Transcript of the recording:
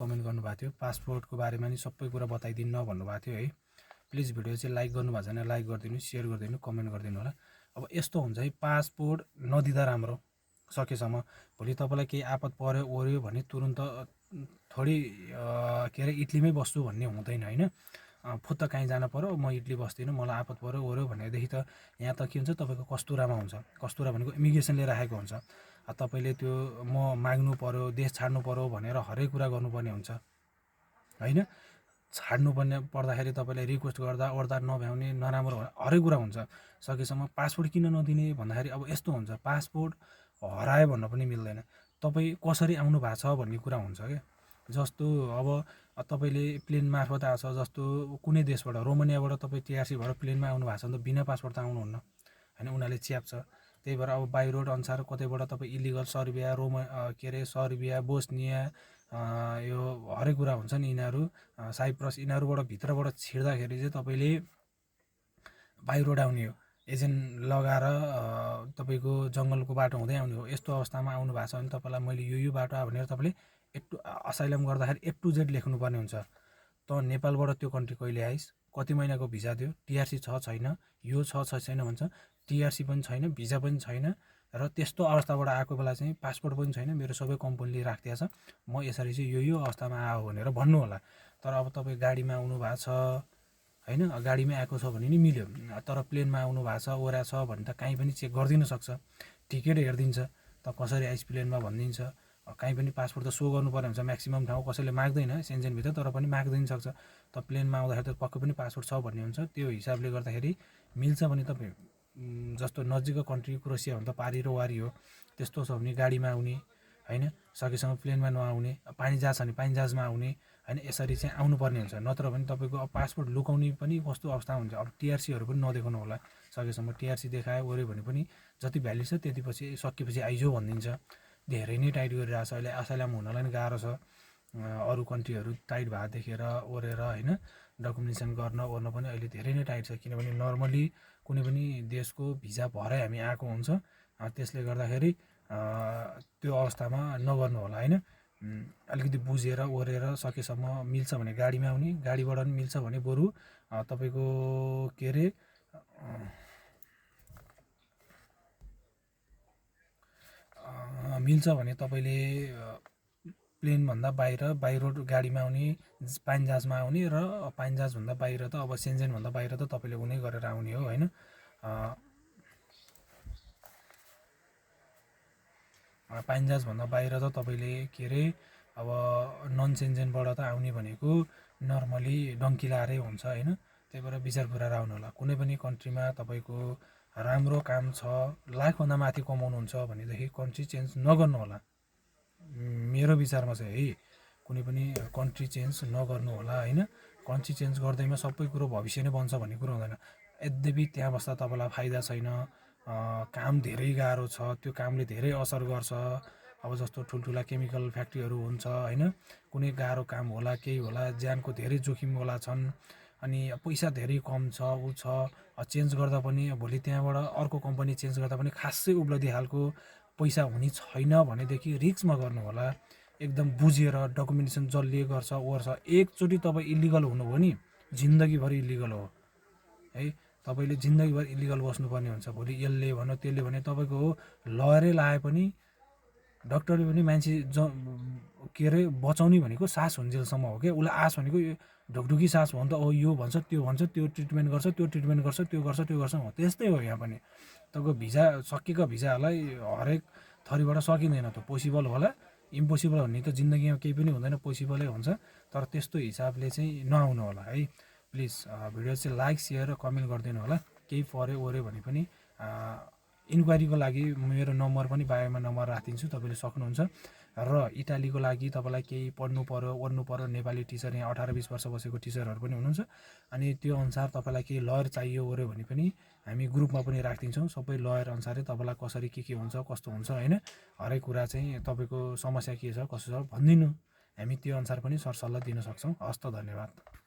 Comment गर्नुभएको थियो पासपोर्टको बारेमा नि सबै कुरा बताइदिन्न भन्नुभएको थियो है। प्लिज भिडियो चाहिँ लाइक गर्नुभएको छैन लाइक गरिदिनु, सेयर गरिदिनु, कमेन्ट गरिदिनु होला। अब यस्तो हुन्छ है, पासपोर्ट नदिँदा राम्रो सकेसम्म। भोलि तपाईँलाई केही आपत पर्यो ओर्यो भने तुरुन्त थोरै के अरे इटलीमै बस्छु भन्ने हुँदैन होइन। फुत्त कहीँ जानु पऱ्यो म इटली बस्दिनँ मलाई आपत पऱ्यो ओर्यो भनेदेखि त यहाँ त के हुन्छ तपाईँको कस्तुरामा हुन्छ। कस्तुरा भनेको इमिग्रेसनले राखेको हुन्छ। तपाईँले त्यो म माग्नु पऱ्यो देश छाड्नु पऱ्यो भनेर हरेक कुरा गर्नुपर्ने हुन्छ होइन। छाड्नु पर्दाखेरि तपाईँले रिक्वेस्ट गर्दा ओर्दा नभ्याउने नराम्रो हरेक कुरा हुन्छ। सकेसम्म पासपोर्ट किन नदिने भन्दाखेरि अब यस्तो हुन्छ, पासपोर्ट हरायो भन्न पनि मिल्दैन। तपाईँ कसरी आउनु भएको छ भन्ने कुरा हुन्छ क्या। जस्तो अब तपाईँले प्लेन मार्फत आएको छ, जस्तो कुनै देशबाट रोमानियाबाट तपाईँ टिआरसी भएर प्लेनमा आउनु भएको छ भने त बिना पासपोर्ट त आउनुहुन्न होइन, उनीहरूले च्याप्छ। त्यही भएर अब बाई रोड अनुसार कतैबाट तपाईँ इलिगल सर्बिया के अरे सर्बिया बोस्निया यो हरेक कुरा हुन्छ नि यिनीहरू साइप्रस यिनीहरूबाट भित्रबाट छिर्दाखेरि चाहिँ तपाईँले बाई रोड आउने हो, एजेन्ट लगाएर तपाईँको जङ्गलको बाटो हुँदै आउने हो। यस्तो अवस्थामा आउनु भएको छ भने तपाईँलाई मैले यो बाटो आ भनेर तपाईँले असाइलम गर्दाखेरि A to Z लेख्नुपर्ने हुन्छ। त नेपालबाट त्यो कन्ट्री कहिले आइस्, कति महिनाको भिजा दियो, टिआरसी छ छैन, यो छ छैन भन्छ, टिआरसी पनि छैन भिजा पनि छैन र त्यस्तो अवस्थाबाट आएको बेला चाहिँ पासपोर्ट पनि छैन, मेरो सबै कम्पनीले राखिदिएको छ, म यसरी चाहिँ यो अवस्थामा आयो भनेर भन्नु होला। तर अब तपाईँ गाडीमा आउनु भएको छ होइन, गाडीमै आएको छ भने नि मिल्यो। तर प्लेनमा आउनु भएको छ ओरा छ भने त कहीँ पनि चेक गरिदिन सक्छ, टिकट हेरिदिन्छ त कसरी आइस प्लेनमा भनिदिन्छ। कहीँ पनि पासपोर्ट त सो गर्नुपर्ने हुन्छ, म्याक्सिमम् ठाउँ कसैले माग्दैन सेन्जेनभित्र तर पनि माग्दैन सक्छ। त प्लेनमा आउँदाखेरि त पक्कै पनि पासपोर्ट छ भन्ने हुन्छ। त्यो हिसाबले गर्दाखेरि मिल्छ भने तपाईँ जस्तो नजिकको कन्ट्री क्रोसिया भने त पारी र वारी हो, त्यस्तो छ भने गाडीमा आउने होइन, सकेसम्म प्लेनमा नआउने, पानी जहाज छ भने पानी जहाजमा आउने होइन, यसरी चाहिँ आउनुपर्ने हुन्छ। नत्र भने तपाईँको अब पासपोर्ट लुकाउने पनि कस्तो अवस्था हुन्छ। अब टिआरसीहरू पनि नदेखाउनु होला, सकेसम्म टिआरसी देखायो ओऱ्यो भने पनि जति भ्याल्यु छ त्यति पछि सकेपछि आइजो भनिदिन्छ। धेरै नै टाइट गरिरहेको छ अहिले, असाइलम हुनलाई पनि गाह्रो छ। अरू कन्ट्रीहरू टाइट भएको देखेर ओरेर होइन डकुमेन्टेसन गर्न ओर्न पनि अहिले धेरै नै टाइट छ। किनभने नर्मली कुनै पनि देशको भिजा भरै हामी आएको हुन्छ, त्यसले गर्दाखेरि त्यो अवस्थामा नगर्नु होला होइन। अलिकति बुझेर ओरेर सकेसम्म मिल्छ भने गाडीमा आउने, गाडीबाट पनि मिल्छ भने बरु तपाईँको के अरे मिल्छ भने तपाईँले प्लेनभन्दा बाहिर बाई रोड गाडीमा आउने, पानी जहाजमा आउने र पानी जहाजभन्दा बाहिर त अब सेन्जेनभन्दा बाहिर त तपाईँले उनी गरेर आउने हो होइन। पानी जहाजभन्दा बाहिर त तपाईँले के अरे अब नन सेन्जेनबाट त आउने भनेको नर्मली डङ्की लाएरै हुन्छ होइन। त्यही भएर विचार गरेर आउनु होला। कुनै पनि कन्ट्रीमा तपाईँको राम्रो काम छ, लाखभन्दा माथि कमाउनुहुन्छ भनेदेखि कन्ट्री चेन्ज नगर्नु होला मेरो विचारमा चाहिँ है। कुनै पनि कन्ट्री चेन्ज नगर्नु होला होइन। कन्ट्री चेन्ज गर्दैमा सबै कुरो भविष्य नै बन्छ भन्ने कुरो हुँदैन। यद्यपि त्यहाँ बस्दा तपाईँलाई फाइदा छैन, काम धेरै गाह्रो छ, त्यो कामले धेरै असर गर्छ। अब जस्तो ठुल्ठुला केमिकल फ्याक्ट्रीहरू हुन्छ होइन, कुनै गाह्रो काम होला केही होला, ज्यानको धेरै जोखिम होला छन्, अनि पैसा धेरै कम छ ऊ छ। चेन्ज गर्दा पनि भोलि त्यहाँबाट अर्को कम्पनी चेन्ज गर्दा पनि खासै उब्लदी खालको पैसा हुने छैन भनेदेखि रिस्कमा गर्नु होला। एकदम बुझेर डकुमेन्टेसन जसले गर्छ ओर्छ, एकचोटि तपाईँ इलिगल हुनुभयो नि जिन्दगीभरि इलिगल हो है। तपाईँले जिन्दगीभर इलिगल बस्नुपर्ने हुन्छ। भोलि यसले भन्यो त्यसले भन्यो तपाईँको हो, लयरै लाए पनि डक्टरले पनि मान्छे के अरे बचाउने भनेको सास हुन्जेलसम्म हो क्या। उसलाई आस भनेको ढुकढुकी सास हो नि त, यो भन्छ त्यो भन्छ, त्यो ट्रिटमेन्ट गर्छ त्यो ट्रिटमेन्ट गर्छ त्यो गर्छ त्यो गर्छ हो, त्यस्तै हो यहाँ पनि। तपाईँको भिजा सकिएको भिजाहरूलाई हरेक थरीबाट सकिँदैन, त पोसिबल होला। इम्पोसिबल भन्ने त जिन्दगीमा केही पनि हुँदैन, पोसिबलै हुन्छ। तर त्यस्तो हिसाबले चाहिँ नआउनु होला है। प्लिज भिडियो चाहिँ लाइक सेयर र कमेन्ट गरिदिनु होला। केही पऱ्यो ओऱ्यो भने पनि इन्क्वायरीको लागि मेरो नम्बर पनि बायोमा नम्बर राखिदिन्छु, तपाईँले सक्नुहुन्छ। र इटालीको लागि तपाईँलाई केही पढ्नु पऱ्यो ओर्नु पऱ्यो, नेपाली टिचर यहाँ 18-20 वर्ष बसेको टिचरहरू पनि हुनुहुन्छ, अनि त्यो अनुसार तपाईँलाई केही लयर चाहियो ओऱ्यो भने पनि हामी ग्रुपमा पनि राखिदिन्छौँ। सबै लयर अनुसारै तपाईँलाई कसरी के हुन्छ कस्तो हुन्छ होइन, हरेक कुरा चाहिँ तपाईँको समस्या के छ कसो छ भनिदिनु, हामी त्यो अनुसार पनि सरसल्लाह दिन सक्छौँ। हस् त, धन्यवाद।